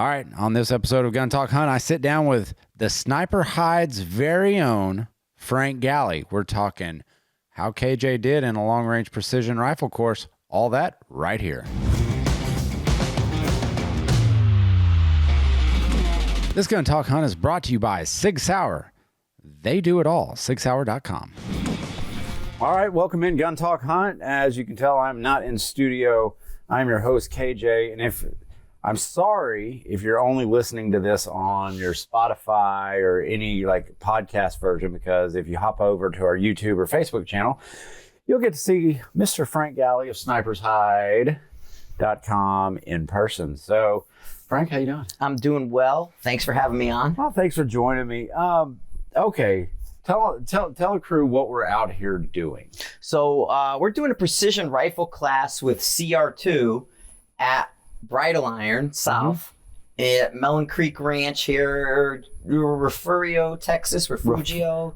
All right, on this episode of Gun Talk Hunt, I sit down with the Sniper Hide's very own Frank Galli. We're talking how KJ did in a long-range precision rifle course, all that right here. This Gun Talk Hunt is brought to you by Sig Sauer. They do it all, sigsauer.com. All right, welcome in Gun Talk Hunt. As you can tell, I'm not in studio. I'm your host, KJ, and I'm sorry if you're only listening to this on your Spotify or any like podcast version, because if you hop over to our YouTube or Facebook channel, you'll get to see Mr. Frank Galli of SnipersHide.com in person. So, Frank, how you doing? I'm doing well. Thanks for having me on. Well, thanks for joining me. Okay, tell the crew what we're out here doing. So we're doing a precision rifle class with CR2 at Bridle Iron South at Mellon Creek Ranch here, Refugio, Texas. Refugio.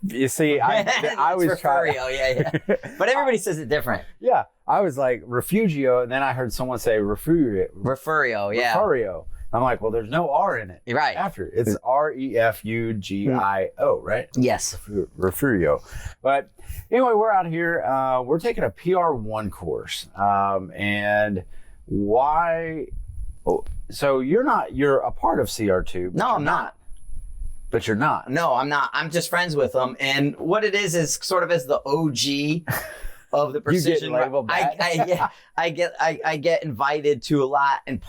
You see, I was Refugio, yeah. But everybody says it different. Yeah, I was like Refugio, and then I heard someone say Refugio, yeah. Refugio. I'm like, well, there's no R in it. Right. After it's REFUGIO, right? Yes. Refugio. But anyway, we're out here. We're taking a PR1 course, and why? Oh, so you're a part of CR2. No, I'm not. But you're not. No, I'm not. I'm just friends with them. And what it is sort of as the OG of the precision. You get labeled I get invited to a lot. And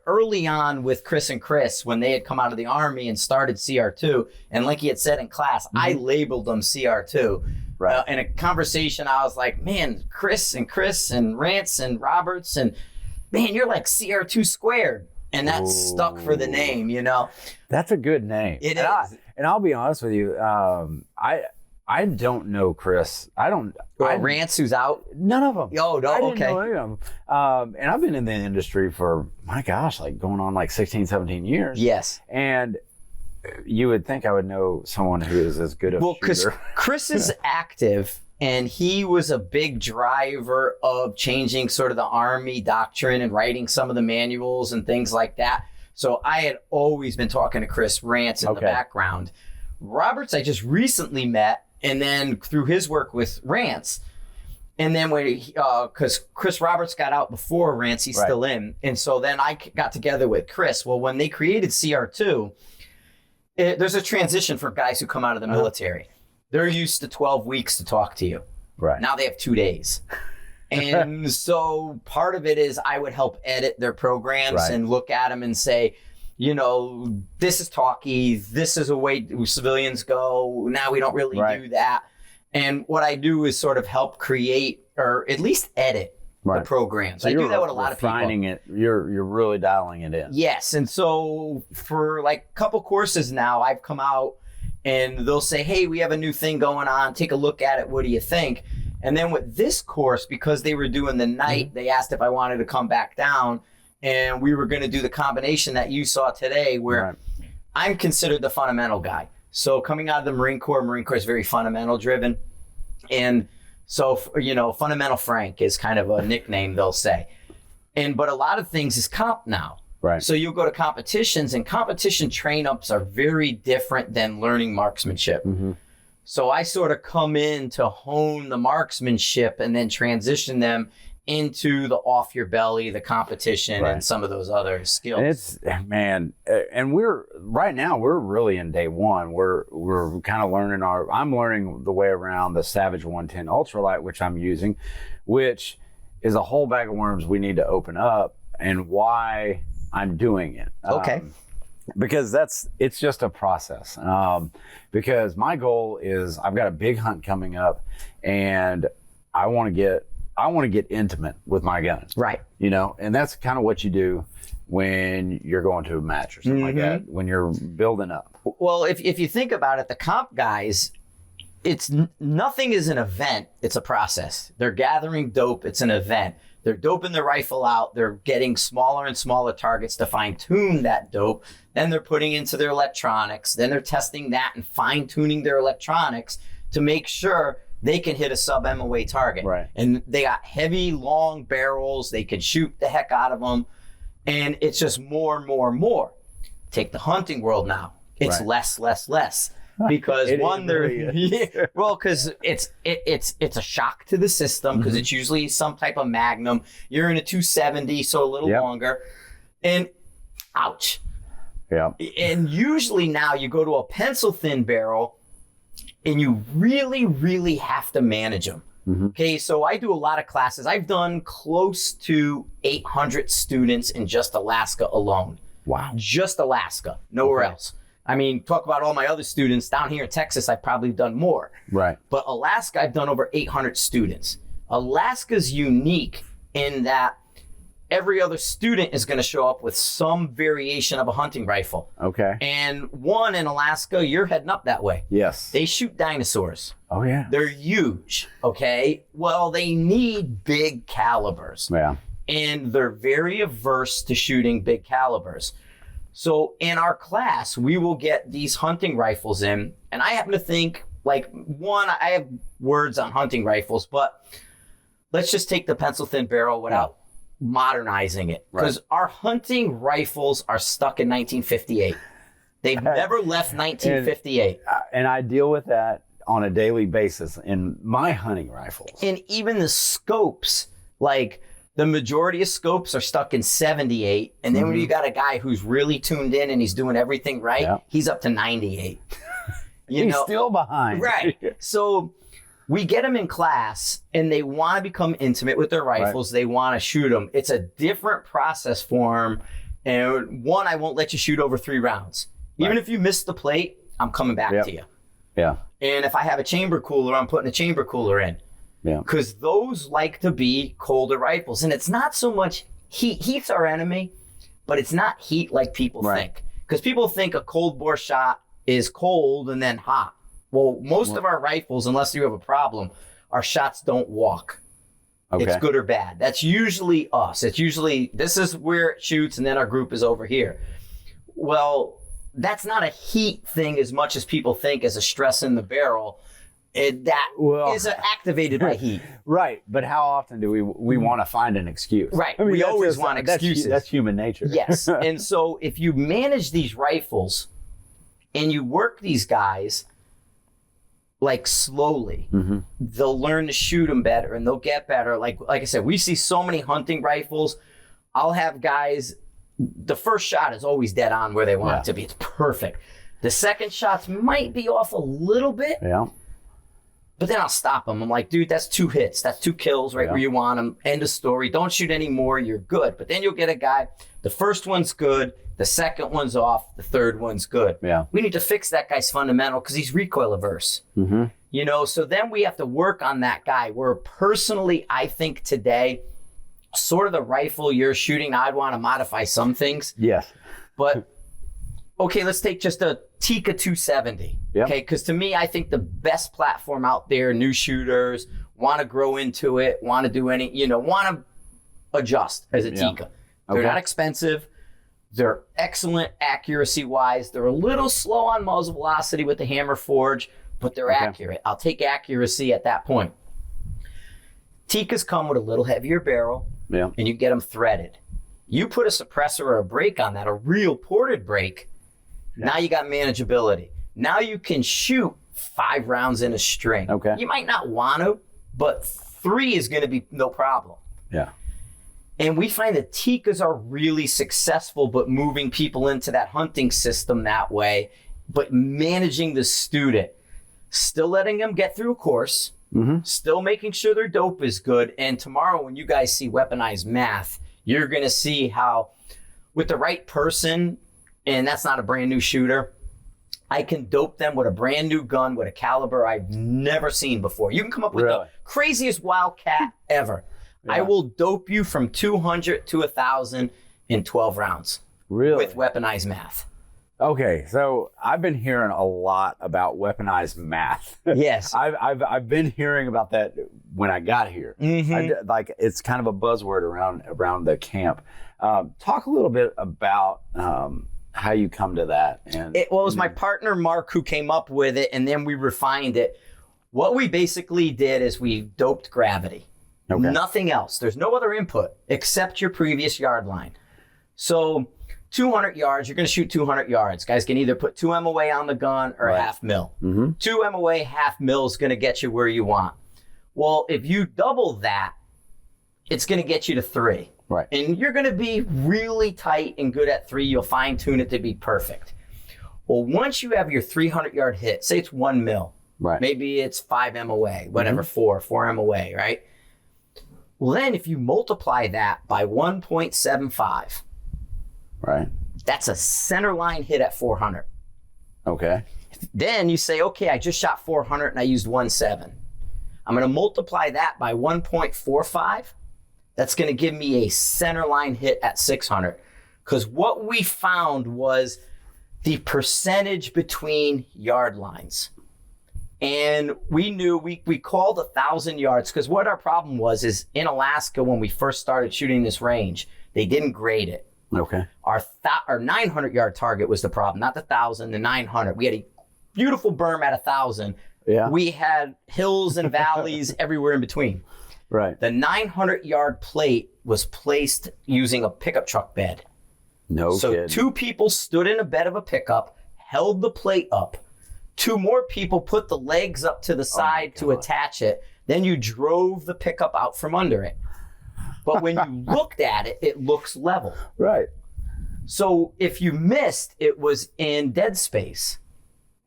early on with Chris and Chris, when they had come out of the Army and started CR2, and like he had said in class, I labeled them CR2. Right. In a conversation, I was like, man, Chris and Rance and Roberts, and man, you're like CR2 squared. And that's stuck for the name, you know? That's a good name. It is. And I'll be honest with you, I don't know Chris. Rance, who's out? None of them. Oh, no, I didn't okay. know any of them. And I've been in the industry for, my gosh, like going on like 16, 17 years. Yes. And you would think I would know someone who is as good a Well, because shooter. Chris is active, and he was a big driver of changing sort of the Army doctrine and writing some of the manuals and things like that. So I had always been talking to Chris Rance in the background. Roberts, I just recently met, and then through his work with Rance. And then when because Chris Roberts got out before Rance, he's still in. And so then I got together with Chris. Well, when they created CR2, there's a transition for guys who come out of the military. They're used to 12 weeks to talk to you. Right. Now they have 2 days. And so part of it is I would help edit their programs and look at them and say, you know, this is talky. This is a way civilians go. Now we don't really do that. And what I do is sort of help create or at least edit the programs. So I do that with a lot of people. Refining it. You're really dialing it in. Yes. And so for like a couple courses now, I've come out and they'll say, hey, we have a new thing going on. Take a look at it. What do you think? And then with this course, because they were doing the night, they asked if I wanted to come back down. And we were going to do the combination that you saw today where I'm considered the fundamental guy. So coming out of the Marine Corps is very fundamental driven. And so, you know, Fundamental Frank is kind of a nickname they'll say. But a lot of things is comp now. Right. So you'll go to competitions, and competition train-ups are very different than learning marksmanship. So I sort of come in to hone the marksmanship and then transition them into the off your belly, the competition, and some of those other skills. And it's, man, and we're really in day one. We're kind of learning I'm learning the way around the Savage 110 Ultralight, which I'm using, which is a whole bag of worms we need to open up, and why I'm doing it. Because it's just a process. Because my goal is I've got a big hunt coming up, and I want to get intimate with my guns. Right. You know, and that's kind of what you do when you're going to a match or something like that, when you're building up. Well, if you think about it, the comp guys, nothing is an event. It's a process. They're gathering dope. It's an event. They're doping their rifle out. They're getting smaller and smaller targets to fine tune that dope. Then they're putting into their electronics. Then they're testing that and fine tuning their electronics to make sure they can hit a sub MOA target. Right. And they got heavy, long barrels. They can shoot the heck out of them. And it's just more and more and more. Take the hunting world now. It's less. Because one, because it's a shock to the system because it's usually some type of Magnum. You're in a 270, so a little longer. And ouch. Yeah. And usually now you go to a pencil thin barrel and you really, really have to manage them. Okay, so I do a lot of classes. I've done close to 800 students in just Alaska alone. Wow. Just Alaska, nowhere else. I mean, talk about all my other students. Down here in Texas, I've probably done more. Right. But Alaska, I've done over 800 students. Alaska's unique in that every other student is going to show up with some variation of a hunting rifle. Okay. And one in Alaska, you're heading up that way. Yes. They shoot dinosaurs. Oh, yeah. They're huge, okay? Well, they need big calibers. Yeah. And they're very averse to shooting big calibers. So in our class, we will get these hunting rifles in. And I happen to think, like, one, I have words on hunting rifles, but let's just take the pencil thin barrel without modernizing it. Because our hunting rifles are stuck in 1958. They've never left 1958. And I deal with that on a daily basis in my hunting rifles. And even the scopes, like the majority of scopes are stuck in 78. And then when you got a guy who's really tuned in and he's doing everything right, he's up to 98. He's still behind. Right. So we get them in class and they want to become intimate with their rifles. They want to shoot them. It's a different process for them. And one, I won't let you shoot over 3 rounds. Even if you miss the plate, I'm coming back to you. Yeah. And if I have a chamber cooler, I'm putting a chamber cooler in. Yeah. Because those like to be colder rifles. And it's not so much heat. Heat's our enemy, but it's not heat like people think. Because people think a cold bore shot is cold and then hot. Well, most of our rifles, unless you have a problem, our shots don't walk. Okay. It's good or bad. That's usually us. It's usually, this is where it shoots and then our group is over here. Well, that's not a heat thing as much as people think as a stress in the barrel. That is activated by heat. Right. But how often do we want to find an excuse? Right. I mean, we always want excuses. That's human nature. Yes. And so if you manage these rifles and you work these guys, like slowly, they'll learn to shoot them better and they'll get better. Like I said, we see so many hunting rifles. I'll have guys, the first shot is always dead on where they want it to be. It's perfect. The second shots might be off a little bit. Yeah. But then I'll stop them. I'm like, dude, that's 2 hits. That's 2 kills right where you want them. End of story. Don't shoot any more. You're good. But then you'll get a guy, the first one's good. The second one's off. The third one's good. Yeah. We need to fix that guy's fundamental because he's recoil averse. You know, so then we have to work on that guy. Where personally, I think today, sort of the rifle you're shooting, I'd want to modify some things. Yes. But, okay, let's take just a Tikka 270. Okay, because to me, I think the best platform out there, new shooters, want to grow into it, want to do want to adjust as a Tikka. They're not expensive. They're excellent accuracy-wise. They're a little slow on muzzle velocity with the hammer forge, but they're accurate. I'll take accuracy at that point. Tikkas come with a little heavier barrel, and you get them threaded. You put a suppressor or a brake on that, a real ported brake, now you got manageability. Now you can shoot 5 rounds in a string. Okay. You might not want to, but 3 is going to be no problem. Yeah. And we find that Tikkas are really successful, but moving people into that hunting system that way, but managing the student, still letting them get through a course, still making sure their dope is good. And tomorrow when you guys see Weaponized math, you're going to see how with the right person, and that's not a brand new shooter, I can dope them with a brand new gun with a caliber I've never seen before. You can come up with the craziest wildcat ever. I will dope you from 200 to 1,000 in 12 rounds. Really? With Weaponized math. Okay, so I've been hearing a lot about weaponized math. Yes. I've been hearing about that when I got here. Like it's kind of a buzzword around the camp. Talk a little bit about how you come to that. And it was my partner Mark who came up with it, and then we refined it. What we basically did is we doped gravity. Nothing else. There's no other input except your previous yard line. So 200 yards, you're going to shoot 200 yards. Guys can either put 2 MOA on the gun or half mil. 2 MOA, half mil is going to get you where you want. Well, if you double that, it's going to get you to 3. Right. And you're going to be really tight and good at 3. You'll fine tune it to be perfect. Well, once you have your 300-yard hit, say it's 1 mil. Right. Maybe it's 5 MOA, whatever, 4 MOA, right? Well, then if you multiply that by 1.75, right, that's a center line hit at 400. Okay. Then you say, okay, I just shot 400 and I used 1.7. I'm going to multiply that by 1.45. That's going to give me a center line hit at 600. Because what we found was the percentage between yard lines. And we knew we called 1,000 yards because what our problem was is in Alaska when we first started shooting this range, they didn't grade it. Okay. Our 900-yard target was the problem, not the 1,000, the 900. We had a beautiful berm at 1,000. Yeah. We had hills and valleys everywhere in between. Right. The 900-yard plate was placed using a pickup truck bed. No So kidding. 2 people stood in a bed of a pickup, held the plate up. 2 more people put the legs up to the side to attach it. Then you drove the pickup out from under it. But when you looked at it, it looks level. Right. So if you missed, it was in dead space.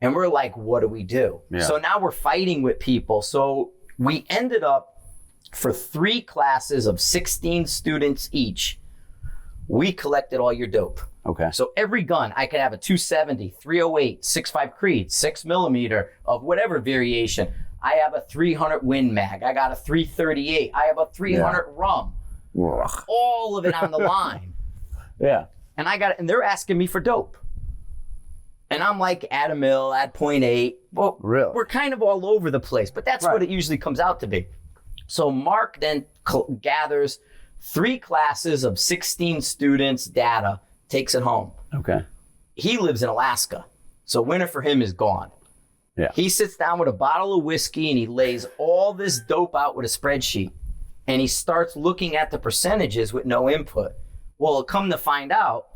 And we're like, what do we do? Yeah. So now we're fighting with people. So we ended up for 3 classes of 16 students each, we collected all your dope. Okay. So every gun, I could have a 270, 308, 6.5 Creed, 6mm of whatever variation. I have a 300 Win Mag. I got a 338. I have a 300 Rum. Ugh. All of it on the line. Yeah. And and they're asking me for dope. And I'm like, add a mil, add 0.8. Well, Really? we're kind of all over the place, but that's what it usually comes out to be. So Mark then gathers 3 classes of 16 students' data, takes it home. Okay. He lives in Alaska, so winter for him is gone. Yeah. He sits down with a bottle of whiskey and he lays all this dope out with a spreadsheet. And he starts looking at the percentages with no input. Well, come to find out,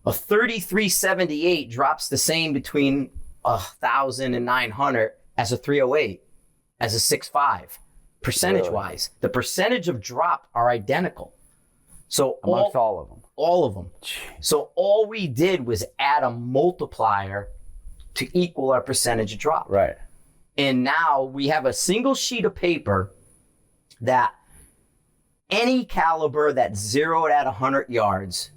a 3378 drops the same between 1,000 and 900 as a 308, as a 6.5. Percentage-wise, the percentage of drop are identical. So Amongst all of them. All of them. So all we did was add a multiplier to equal our percentage of drop. Right. And now we have a single sheet of paper that any caliber that's zeroed at 100 yards,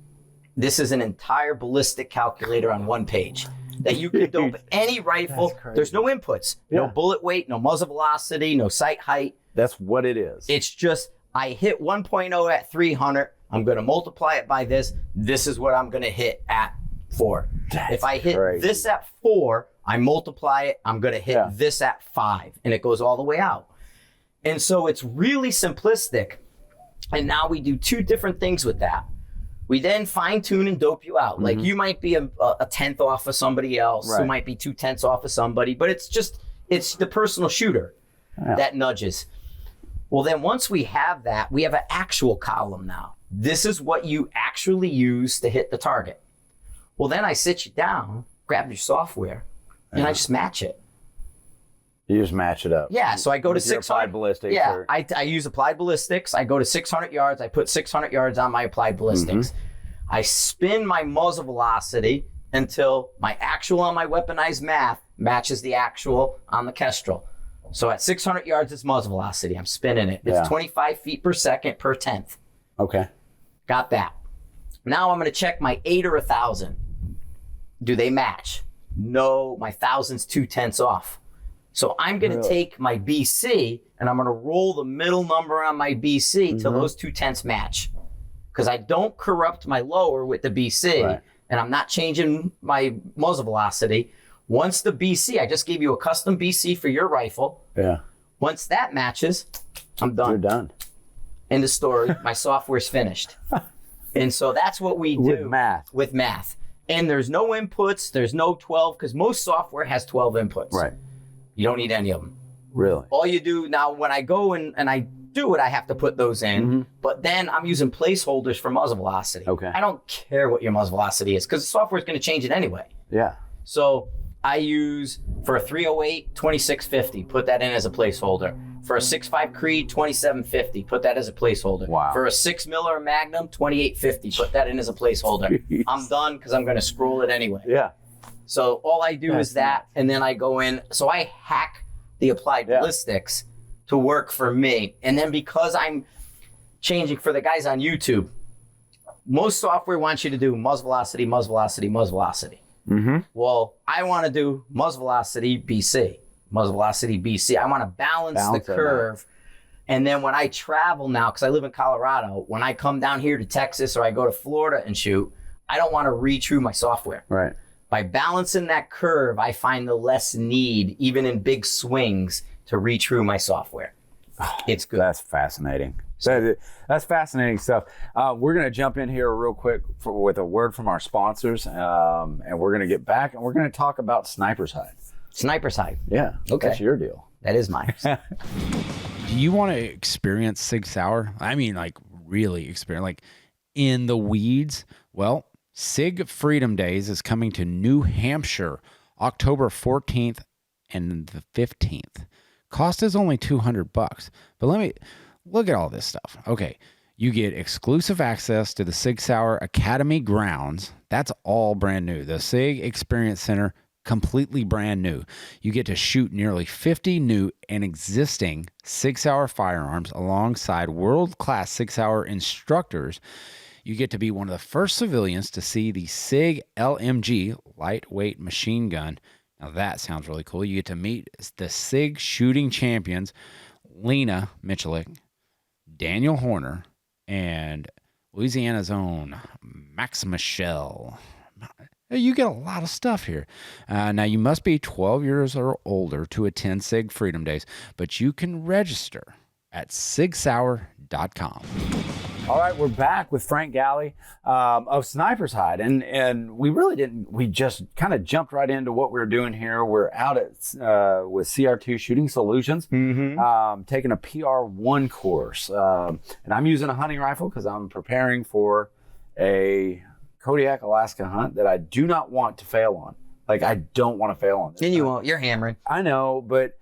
this is an entire ballistic calculator on 1 page. That you can dope any rifle. There's no inputs. No bullet weight, no muzzle velocity, no sight height. That's what it is. It's just, I hit 1.0 at 300. I'm going to multiply it by this. This is what I'm going to hit at 4. If I hit this at 4, I multiply it. I'm going to hit this at 5. And it goes all the way out. And so it's really simplistic. And now we do 2 different things with that. We then fine tune and dope you out. Like you might be a tenth off of somebody else, who might be 2/10 off of somebody, but it's the personal shooter that nudges. Well, then once we have that, we have an actual column now. This is what you actually use to hit the target. Well, then I sit you down, grab your software, and I just match it. You just match it up. Yeah, so I go to 600. Applied ballistics. Yeah, I use applied ballistics. I go to 600 yards. I put 600 yards on my applied ballistics. I spin my muzzle velocity until my actual on my weaponized math matches the actual on the Kestrel. So at 600 yards, it's muzzle velocity. I'm spinning it. It's 25 feet per second per tenth. Okay. Got that. Now I'm going to check my 8 or 1,000. Do they match? No, my 1,000's 2/10 off. So I'm going to take my BC and I'm going to roll the middle number on my BC till those 2/10 match. Because I don't corrupt my lower with the BC and I'm not changing my muzzle velocity. Once the BC, I just gave you a custom BC for your rifle. Yeah. Once that matches, I'm done. You're done. End of story. My software's finished. And so that's what we do with math. And there's no inputs. There's no 12 because most software has 12 inputs. Right. You don't need any of them. Really? All you do now, when I go and I do it, I have to put those in. But then I'm using placeholders for muzzle velocity. Okay. I don't care what your muzzle velocity is because the software is going to change it anyway. Yeah. So I use for a 308, 2650, put that in as a placeholder. For a 6.5 Creed, 2750, put that as a placeholder. Wow. For a 6 Miller Magnum, 2850, put that in as a placeholder. Jeez. I'm done because I'm going to scroll it anyway. Yeah. So all I do is that, and then I go in. So I hack the applied ballistics to work for me. And then because I'm changing for the guys on YouTube, most software wants you to do muzzle velocity, muzzle velocity, muzzle velocity. Well, I want to do muzzle velocity BC, muzzle velocity BC. I want to balance the curve. And then when I travel now, because I live in Colorado, when I come down here to Texas or I go to Florida and shoot, I don't want to retrue my software. Right. By balancing that curve, I find the less need, even in big swings, to retrue my software. It's good. That's fascinating. That's fascinating stuff. We're going to jump in here real quick with a word from our sponsors, and we're going to get back, and we're going to talk about Sniper's Hide. Sniper's Hide. Yeah. Okay. That's your deal. That is mine. Do you want to experience Sig Sauer? I mean, like really experience, like in the weeds? Well, SIG Freedom Days is coming to New Hampshire, October 14th and the 15th. Cost is only $200, but let me look at all this stuff. Okay, you get exclusive access to the Sig Sauer Academy grounds. That's all brand new. The SIG Experience Center, completely brand new. You get to shoot nearly 50 new and existing Sig Sauer firearms alongside world-class Sig Sauer instructors. You get to be one of the first civilians to see the SIG LMG, lightweight machine gun. Now that sounds really cool. You get to meet the SIG shooting champions, Lena Michalik, Daniel Horner, and Louisiana's own Max Michel. You get a lot of stuff here. Now, you must be 12 years or older to attend SIG Freedom Days, but you can register at sigsauer.com. All right, we're back with Frank Galley of Sniper's Hide, and we really didn't. We just kind of jumped right into what we're doing here. We're out at with CR2 Shooting Solutions, taking a PR1 course, and I'm using a hunting rifle because I'm preparing for a Kodiak Alaska hunt that I do not want to fail on. Like, I don't want to fail on this. And you won't. You're hammering. I know, but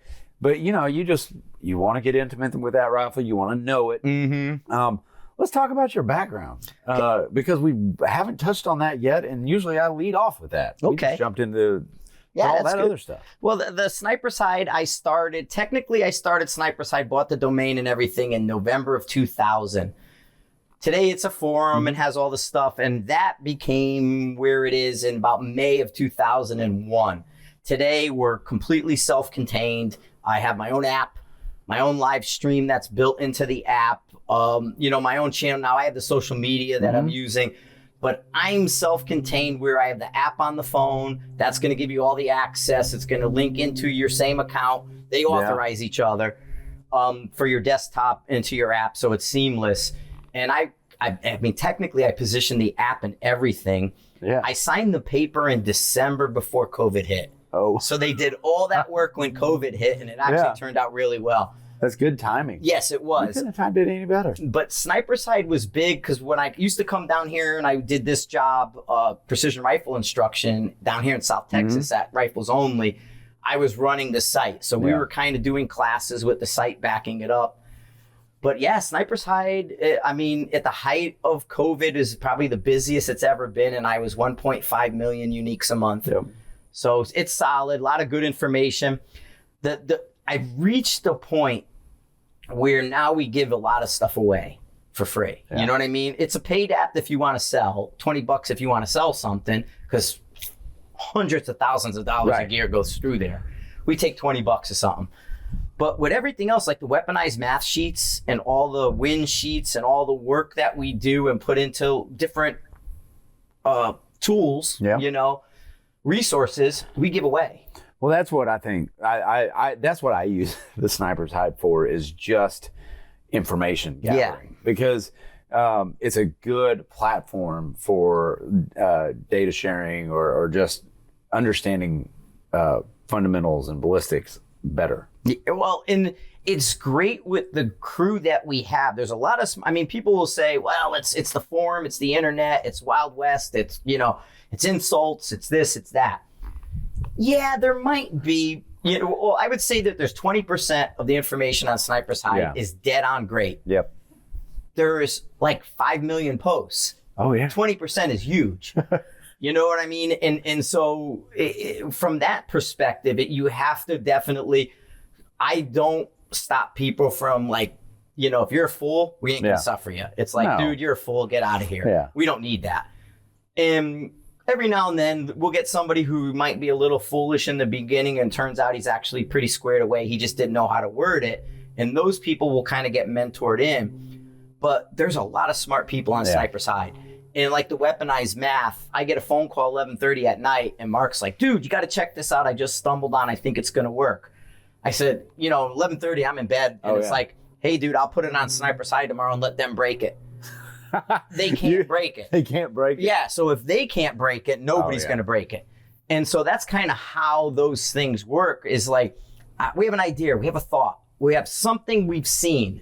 you know, you want to get intimate with that rifle. You want to know it. Let's talk about your background because we haven't touched on that yet, and usually I lead off with that. We just jumped into all that other stuff. Well, the Sniper's Hide, I started Sniper's Hide, bought the domain and everything in November of 2000. Today it's a forum and has all the stuff, and that became where it is in about May of 2001. Today we're completely self-contained. I have my own app, my own live stream that's built into the app. You know, my own channel. Now I have the social media that I'm using, but I'm self-contained where I have the app on the phone. That's going to give you all the access. It's going to link into your same account. They authorize each other for your desktop into your app, so it's seamless. And I mean, technically, I positioned the app and everything. Yeah. I signed the paper in December before COVID hit. Oh. So they did all that work when COVID hit, and it actually turned out really well. That's good timing. Yes, it was. You couldn't have timed it any better. But Sniper's Hide was big because when I used to come down here and I did this job, precision rifle instruction down here in South Texas at Rifles Only, I was running the site. So we were kind of doing classes with the site backing it up. But yeah, Sniper's Hide, I mean, at the height of COVID is probably the busiest it's ever been. And I was 1.5 million uniques a month. Yep. So it's solid, a lot of good information. I've reached a point where now we give a lot of stuff away for free. Yeah. You know what I mean? It's a paid app if you want to sell, $20 if you want to sell something, because hundreds of thousands of dollars of gear goes through there. We take $20 or something. But with everything else, like the weaponized math sheets and all the win sheets and all the work that we do and put into different tools, you know, resources, we give away. Well, that's what I think. That's what I use the Sniper's Hide for, is just information gathering. Because it's a good platform for data sharing or just understanding fundamentals and ballistics better. Well, and it's great with the crew that we have. There's a lot of, I mean, people will say, well, it's the forum, it's the internet, it's Wild West, it's, you know, it's insults, it's this, it's that. Yeah, there might be, you know, well, I would say that there's 20% of the information on Sniper's Hide is dead on great. Yep. There's like 5 million posts. Oh yeah. 20% is huge. You know what I mean? And so from that perspective, you have to definitely, I don't stop people from like, you know, if you're a fool, we ain't gonna suffer you. It's like, dude, you're a fool, get out of here. Yeah. We don't need that. And every now and then we'll get somebody who might be a little foolish in the beginning and turns out he's actually pretty squared away. He just didn't know how to word it. And those people will kind of get mentored in. But there's a lot of smart people on Sniper's Hide. And like the weaponized math, I get a phone call 11:30 at night and Mark's like, dude, you got to check this out. I just stumbled on, I think it's going to work. I said, you know, 11:30, I'm in bed. And it's like, hey, dude, I'll put it on Sniper's Hide tomorrow and let them break it. They can't break it. They can't break it. Yeah, so if they can't break it, nobody's going to break it. And so that's kind of how those things work is like, we have an idea, we have a thought, we have something we've seen.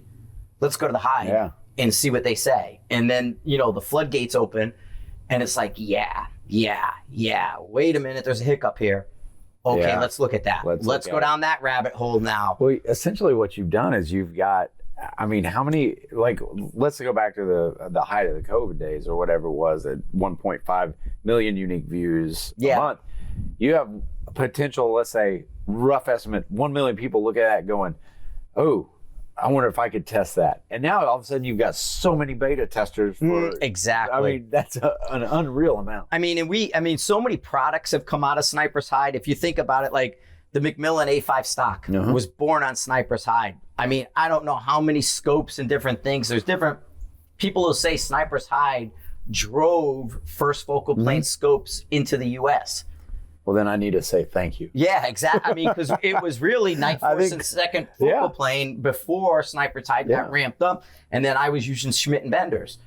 Let's go to the Hide and see what they say. And then, you know, the floodgates open and it's like, yeah. Wait a minute, there's a hiccup here. Okay, let's look at that. Let's go down that rabbit hole now. Well, essentially what you've done is you've got, I mean, how many, like, let's go back to the height of the COVID days or whatever it was at 1.5 million unique views a month. You have a potential, let's say, rough estimate, 1 million people look at that going, oh, I wonder if I could test that. And now all of a sudden you've got so many beta testers. Exactly. I mean, that's an unreal amount. I mean, so many products have come out of Sniper's Hide. If you think about it, like the Macmillan A5 stock was born on Sniper's Hide. I mean, I don't know how many scopes and different things. There's different people who say Sniper's Hide drove first focal plane scopes into the U.S. Well, then I need to say thank you. Yeah, exactly. I mean, because it was really Night Force and second focal plane before Sniper's Hide got ramped up. And then I was using Schmidt and Benders.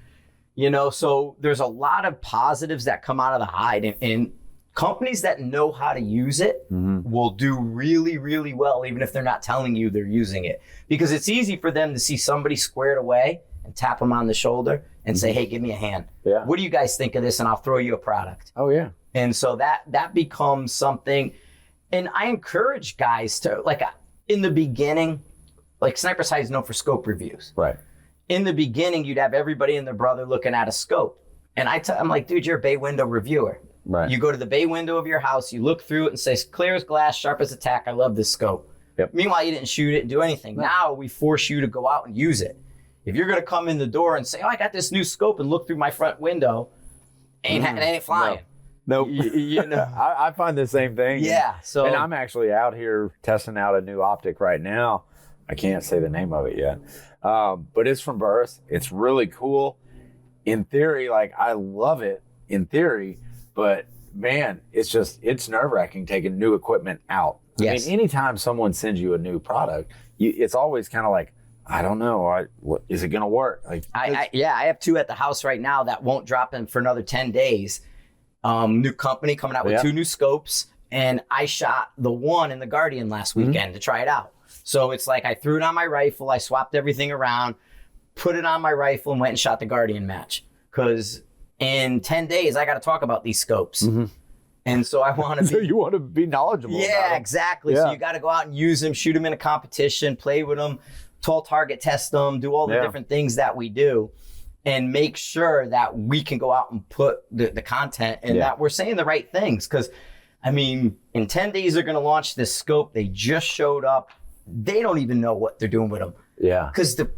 You know, so there's a lot of positives that come out of the Hide. And companies that know how to use it will do really, really well, even if they're not telling you they're using it. Because it's easy for them to see somebody squared away and tap them on the shoulder and say, hey, give me a hand. Yeah. What do you guys think of this? And I'll throw you a product. Oh, yeah. And so that becomes something. And I encourage guys to, like, in the beginning, like Sniper's Hide is known for scope reviews. Right. In the beginning, you'd have everybody and their brother looking at a scope. And I'm like, dude, you're a bay window reviewer. Right. You go to the bay window of your house, you look through it and say, clear as glass, sharp as a tack. I love this scope. Yep. Meanwhile, you didn't shoot it and do anything. No. Now we force you to go out and use it. If you're going to come in the door and say, oh, I got this new scope and look through my front window, it ain't flying. Nope. You know, I find the same thing. Yeah. So, and I'm actually out here testing out a new optic right now. I can't say the name of it yet, but it's from Burris. It's really cool. In theory, like, I love it in theory, but man, it's nerve wracking taking new equipment out. Yes. I mean, anytime someone sends you a new product, it's always kind of like, I don't know, is it going to work? Like, I have 2 at the house right now that won't drop in for another 10 days. New company coming out with 2 new scopes, and I shot the one in the Guardian last weekend to try it out. So it's like I threw it on my rifle, I swapped everything around, put it on my rifle, and went and shot the Guardian match. Because in 10 days, I got to talk about these scopes. And so I want to be... So you want to be knowledgeable about Yeah, them. exactly. Yeah. So you got to go out and use them, shoot them in a competition, play with them, tall target test them, do all the different things that we do, and make sure that we can go out and put the content and that we're saying the right things. Because, I mean, in 10 days, they're going to launch this scope. They just showed up. They don't even know what they're doing with them. Yeah. Because the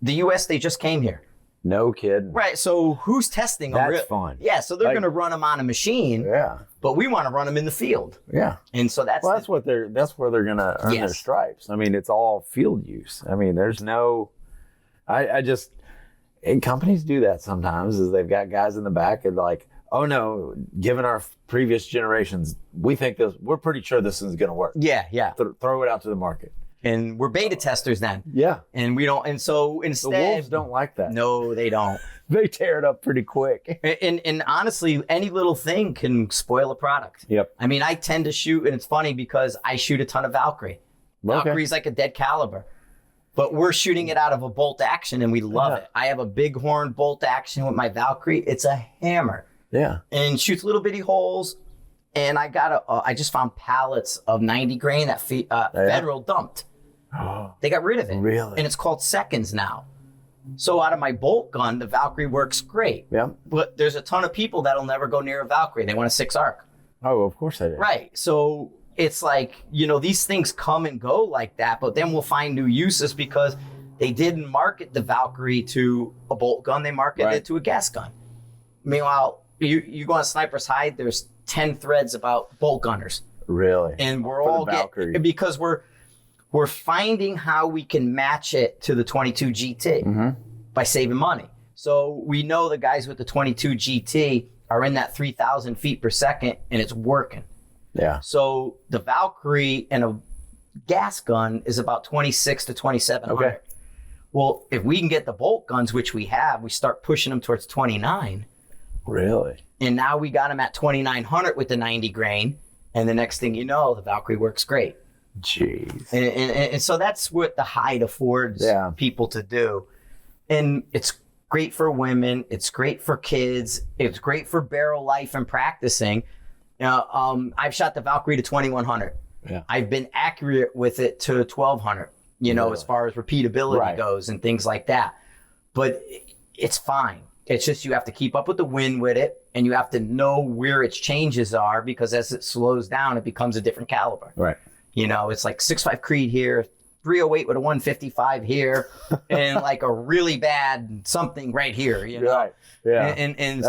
U.S., they just came here. No kid. Right. So who's testing them? That's fun. Yeah. So they're going to run them on a machine. Yeah. But we want to run them in the field. Yeah. And so that's where they're going to earn their stripes. I mean, it's all field use. I mean, there's no, and companies do that sometimes, is they've got guys in the back and like, oh no, given our previous generations, we're pretty sure this is going to work. Yeah. Yeah. Throw it out to the market. And we're beta testers then. Yeah. And we don't, and so instead. The wolves don't like that. No, they don't. They tear it up pretty quick. And honestly, any little thing can spoil a product. Yep. I mean, I tend to shoot, and it's funny because I shoot a ton of Valkyrie. Valkyrie's like a dead caliber. But we're shooting it out of a bolt action and we love it. I have a bighorn bolt action with my Valkyrie. It's a hammer. Yeah. And shoots little bitty holes. And I just found pallets of 90 grain that Federal dumped. They got rid of it. Really? And it's called seconds now. So out of my bolt gun, the Valkyrie works great. Yeah. But there's a ton of people that'll never go near a Valkyrie. They want a 6 arc. Oh, of course I did. Right. So it's like, these things come and go like that, but then we'll find new uses because they didn't market the Valkyrie to a bolt gun. They marketed it to a gas gun. Meanwhile, you go on Sniper's Hide, there's 10 threads about bolt gunners. Really? And we're all getting, because we're finding how we can match it to the 22 GT by saving money. So we know the guys with the 22 GT are in that 3,000 feet per second and it's working. Yeah. So the Valkyrie and a gas gun is about 26 to 2,700. Okay. Well, if we can get the bolt guns, which we have, we start pushing them towards 29. Really? And now we got them at 2,900 with the 90 grain. And the next thing you know, the Valkyrie works great. Jeez. And so that's what the Hide affords people to do. And it's great for women. It's great for kids. It's great for barrel life and practicing. I've shot the Valkyrie to 2,100. Yeah. I've been accurate with it to 1,200, as far as repeatability goes and things like that. But it's fine. It's just you have to keep up with the wind with it, and you have to know where its changes are, because as it slows down, it becomes a different caliber. Right. It's like 6.5 Creed here, 308 with a 155 here, and like a really bad something right here. Right. Yeah. And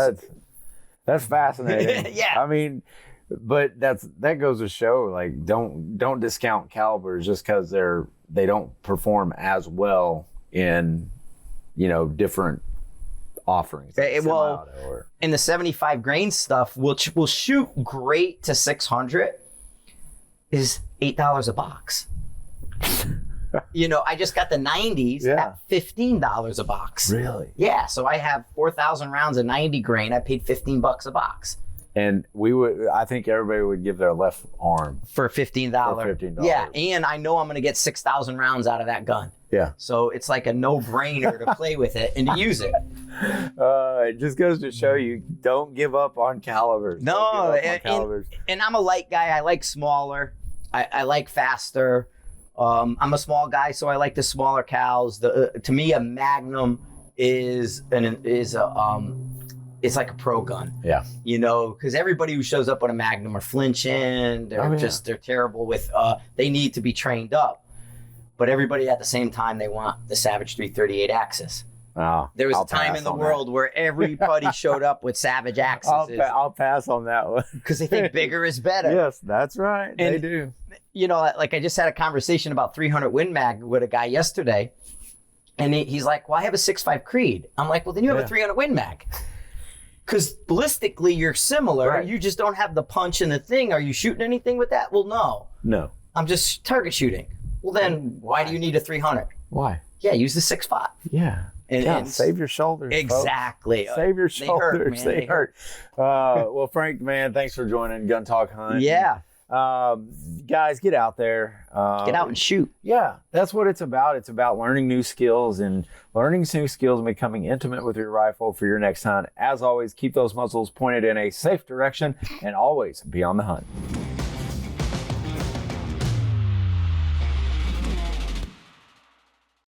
that's fascinating. Yeah. I mean, but that goes to show, like, don't discount calibers just because they don't perform as well in different offerings. Like in the 75 grain stuff, we'll shoot great to 600 is $8 a box. I just got the 90s at $15 a box. Really? Yeah. So I have 4,000 rounds of 90 grain. I paid $15 a box. And I think everybody would give their left arm for $15. $15. Yeah. And I know I'm going to get 6,000 rounds out of that gun. Yeah. So it's like a no-brainer to play with it and to use it. It just goes to show you, don't give up on calibers. No, and I'm a light guy. I like smaller. I like faster. I'm a small guy, so I like the smaller cals. To me, a Magnum is it's like a pro gun. Yeah. Because everybody who shows up with a Magnum are flinching. They're terrible with. They need to be trained up. But everybody at the same time, they want the Savage 338 Axis. Oh, there was a time in the world where everybody showed up with Savage Axes. I'll pass on that one. Because they think bigger is better. Yes, that's right. And, they do. Like I just had a conversation about 300 Win Mag with a guy yesterday. And he's like, well, I have a 6.5 Creed. I'm like, well, then you have a 300 Win Mag. Because ballistically, you're similar. Right. You just don't have the punch in the thing. Are you shooting anything with that? Well, no. No. I'm just target shooting. Well, then why do you need a 300? Why? Yeah, use the 6.5. Yeah. And save your shoulders. Exactly. Folks. Save your shoulders. They hurt. Well, Frank, man, thanks for joining Gun Talk Hunt. Yeah. Guys, get out there. Get out and shoot. Yeah, that's what it's about. It's about learning new skills and becoming intimate with your rifle for your next hunt. As always, keep those muzzles pointed in a safe direction and always be on the hunt.